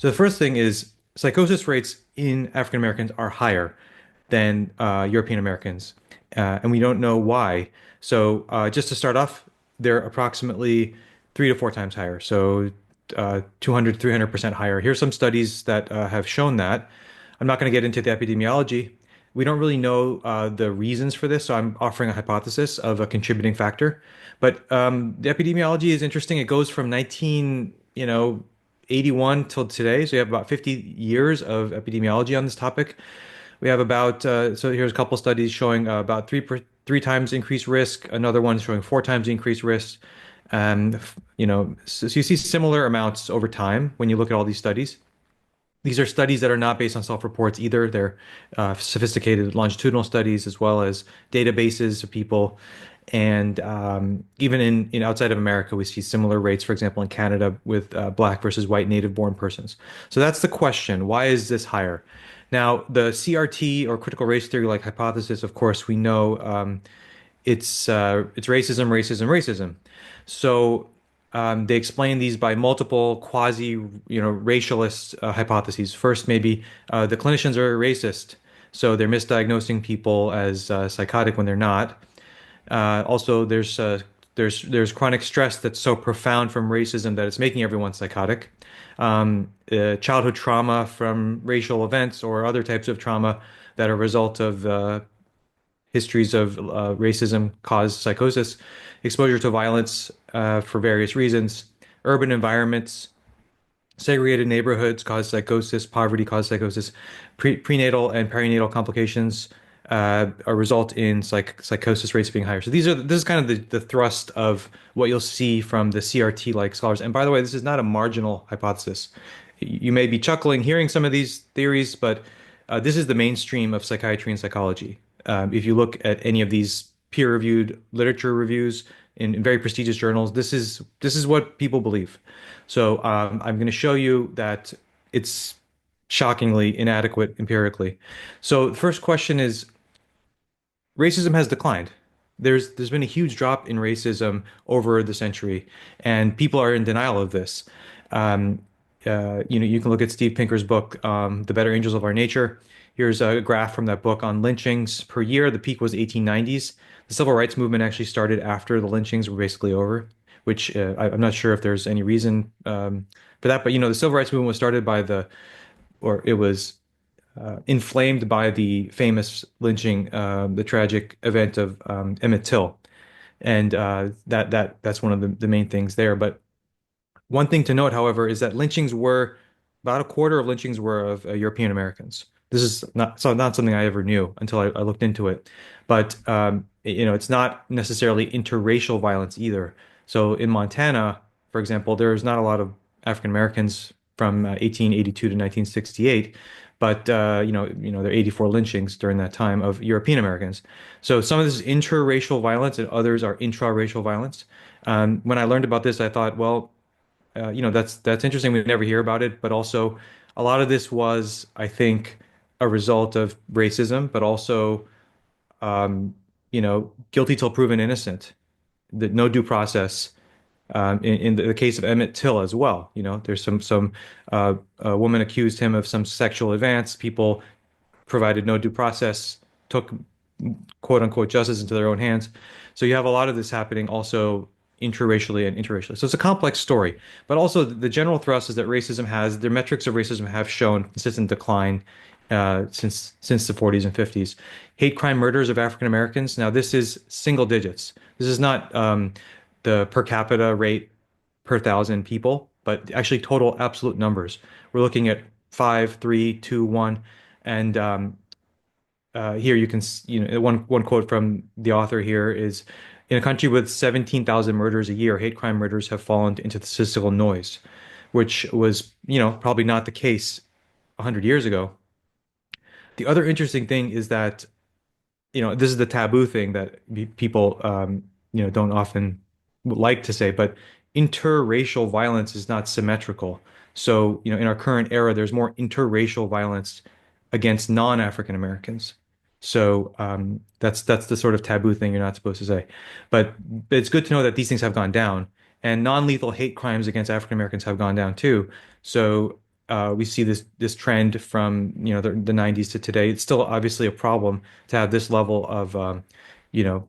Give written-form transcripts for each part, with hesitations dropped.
So the first thing is psychosis rates in African Americans are higher than European Americans, and we don't know why. So just to start off, they're approximately 3 to 4 times higher. So 200 to 300% higher. Here's some studies that have shown that. I'm not going to get into the epidemiology. We don't really know the reasons for this, so I'm offering a hypothesis of a contributing factor. But the epidemiology is interesting. It goes from 81 till today. So you have about 50 years of epidemiology on this topic. We have about so here's a couple studies showing about 3 times increased risk. Another one showing 4 times increased risk. So you see similar amounts over time when you look at all these studies. These are studies that are not based on self-reports either. They're sophisticated longitudinal studies as well as databases of people. And even in outside of America, we see similar rates, for example, in Canada with Black versus white native-born persons. So that's the question. Why is this higher? Now, the CRT or critical race theory like hypothesis, of course, we know it's racism, racism, racism. So they explain these by multiple racialist hypotheses. First, maybe the clinicians are racist, so they're misdiagnosing people as psychotic when they're not. Also, there's chronic stress that's so profound from racism that it's making everyone psychotic. Childhood trauma from racial events or other types of trauma that are a result of histories of racism cause psychosis, exposure to violence for various reasons, urban environments, segregated neighborhoods cause psychosis, poverty cause psychosis, prenatal and perinatal complications result in psychosis rates being higher. So this is kind of the thrust of what you'll see from the CRT-like scholars. And by the way, this is not a marginal hypothesis. You may be chuckling hearing some of these theories, but this is the mainstream of psychiatry and psychology. If you look at any of these peer-reviewed literature reviews in very prestigious journals, this is what people believe. So I'm going to show you that it's shockingly inadequate empirically. So the first question is, racism has declined. There's been a huge drop in racism over the century, and people are in denial of this. You can look at Steve Pinker's book, The Better Angels of Our Nature. Here's a graph from that book on lynchings per year. The peak was 1890s. The civil rights movement actually started after the lynchings were basically over, which I'm not sure if there's any reason for that. But the civil rights movement was started or it was inflamed by the famous lynching, the tragic event of Emmett Till, and that's one of the main things there. But one thing to note, however, is that lynchings were about a quarter of lynchings were of European Americans. This is not something I ever knew until I looked into it. But it's not necessarily interracial violence either. So in Montana, for example, there's not a lot of African Americans from 1882 to 1968, but there are 84 lynchings during that time of European Americans. So some of this is interracial violence, and others are intraracial violence. When I learned about this, I thought, well, that's interesting. We never hear about it, but also a lot of this was, I think, a result of racism, but also, guilty till proven innocent. The no due process. In the case of Emmett Till as well, there's some a woman accused him of some sexual advance. People provided no due process, took quote unquote justice into their own hands. So you have a lot of this happening also intraracially and interracially. So it's a complex story, but also the general thrust is that the metrics of racism have shown consistent decline since the 40s and 50s. Hate crime murders of African Americans. Now this is single digits. This is not the per capita rate per thousand people, but actually total absolute numbers. We're looking at 5, 3, 2, 1, and here you can, one quote from the author here is, in a country with 17,000 murders a year, hate crime murders have fallen into the statistical noise, which was, probably not the case 100 years ago. The other interesting thing is that, this is the taboo thing that people, don't often like to say, but interracial violence is not symmetrical. So, in our current era, there's more interracial violence against non-African Americans. So that's the sort of taboo thing you're not supposed to say. But it's good to know that these things have gone down, and non-lethal hate crimes against African Americans have gone down too. So we see this trend from the 90s to today. It's still obviously a problem to have this level of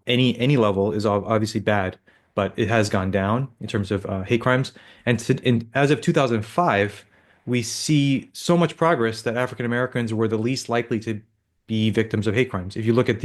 any level is obviously bad, but it has gone down in terms of hate crimes. As of 2005, we see so much progress that African Americans were the least likely to be victims of hate crimes. If you look at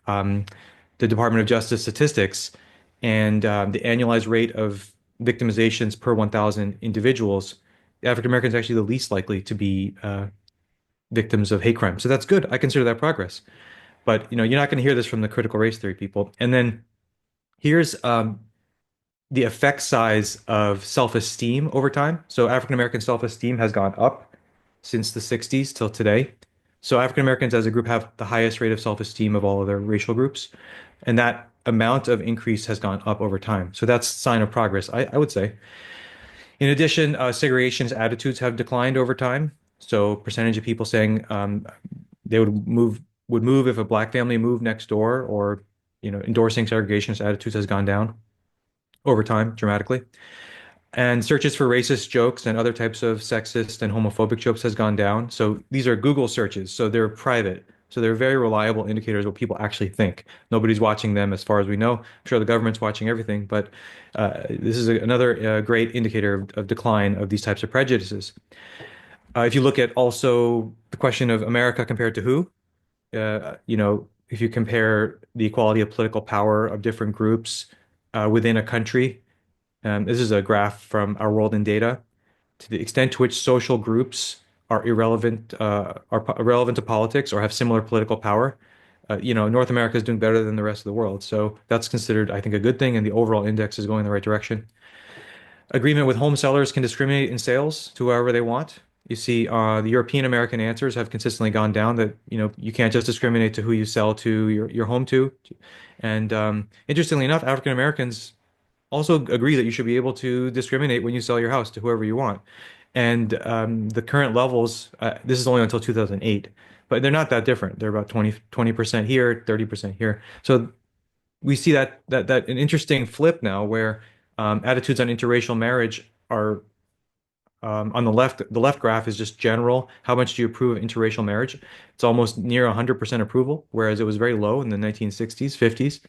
um, the Department of Justice statistics and the annualized rate of victimizations per 1,000 individuals, African Americans are actually the least likely to be victims of hate crime. So that's good. I consider that progress. But you're not going to hear this from the critical race theory people. And then here's the effect size of self-esteem over time. So African American self-esteem has gone up since the 60s till today. So African Americans as a group have the highest rate of self-esteem of all other racial groups. And that amount of increase has gone up over time. So that's a sign of progress, I would say. In addition, segregationist attitudes have declined over time. So percentage of people saying they would move if a black family moved next door, or endorsing segregationist attitudes has gone down over time dramatically. And searches for racist jokes and other types of sexist and homophobic jokes has gone down. So these are Google searches, so they're private. So they're very reliable indicators of what people actually think. Nobody's watching them as far as we know. I'm sure the government's watching everything, but this is another great indicator of decline of these types of prejudices. If you look at also the question of America compared to who, if you compare the equality of political power of different groups within a country, this is a graph from Our World in Data. To the extent to which social groups are irrelevant to politics or have similar political power, North America is doing better than the rest of the world. So that's considered, I think, a good thing, and the overall index is going in the right direction. Agreement with home sellers can discriminate in sales to whoever they want. You see, the European American answers have consistently gone down that, you can't just discriminate to who you sell to your home to. And interestingly enough, African Americans also agree that you should be able to discriminate when you sell your house to whoever you want. And the current levels, this is only until 2008, but they're not that different. They're about 20% here, 30% here. So we see that an interesting flip now where attitudes on interracial marriage are on the left. The left graph is just general. How much do you approve of interracial marriage? It's almost near 100% approval, whereas it was very low in the 1960s, 50s.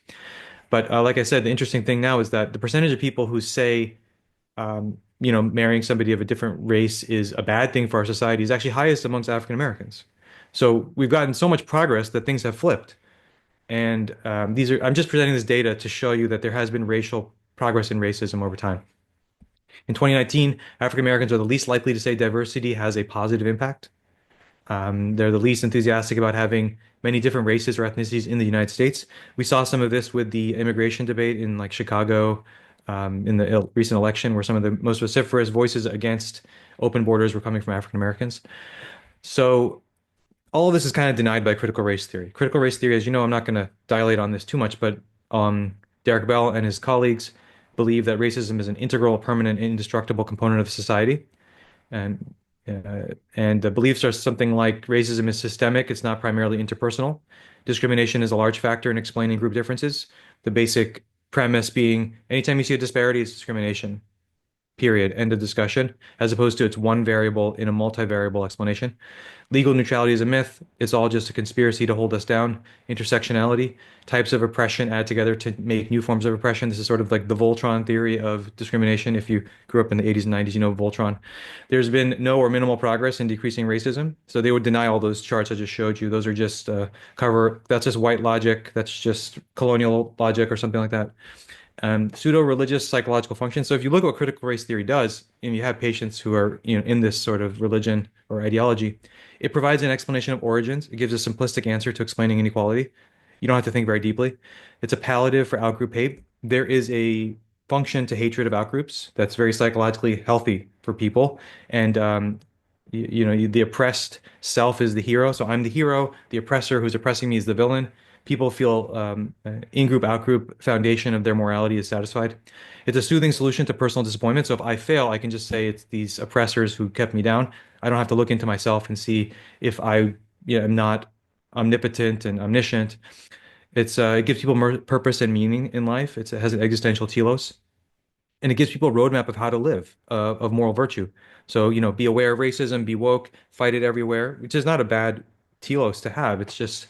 But like I said, the interesting thing now is that the percentage of people who say, marrying somebody of a different race is a bad thing for our society is actually highest amongst African Americans. So we've gotten so much progress that things have flipped. And I'm just presenting this data to show you that there has been racial progress in racism over time. In 2019, African Americans are the least likely to say diversity has a positive impact. They're the least enthusiastic about having many different races or ethnicities in the United States. We saw some of this with the immigration debate in like Chicago, in the recent election, where some of the most vociferous voices against open borders were coming from African Americans. So all of this is kind of denied by critical race theory. Critical race theory, as you know, I'm not going to dilate on this too much, but Derek Bell and his colleagues believe that racism is an integral, permanent, and indestructible component of society. And the beliefs are something like racism is systemic, it's not primarily interpersonal. Discrimination is a large factor in explaining group differences. The basic premise being anytime you see a disparity, it's discrimination, period, end of discussion, as opposed to it's one variable in a multivariable explanation. Legal neutrality is a myth. It's all just a conspiracy to hold us down. Intersectionality, types of oppression add together to make new forms of oppression. This is sort of like the Voltron theory of discrimination. If you grew up in the 80s and 90s, you know Voltron. There's been no or minimal progress in decreasing racism. So they would deny all those charts I just showed you. Those are just that's just white logic. That's just colonial logic or something like that. Pseudo-religious psychological function. So if you look at what critical race theory does, and you have patients who are, in this sort of religion or ideology, it provides an explanation of origins. It gives a simplistic answer to explaining inequality. You don't have to think very deeply. It's a palliative for outgroup hate. There is a function to hatred of outgroups that's very psychologically healthy for people. And the oppressed self is the hero. So I'm the hero. The oppressor who's oppressing me is the villain. People feel in-group, out-group foundation of their morality is satisfied. It's a soothing solution to personal disappointment. So if I fail, I can just say it's these oppressors who kept me down. I don't have to look into myself and see if I, am not omnipotent and omniscient. It gives people more purpose and meaning in life. It has an existential telos. and it gives people a roadmap of how to live, of moral virtue. So, be aware of racism, be woke, fight it everywhere, which is not a bad telos to have. It's just,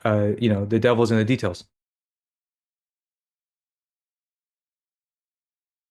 the devil's in the details.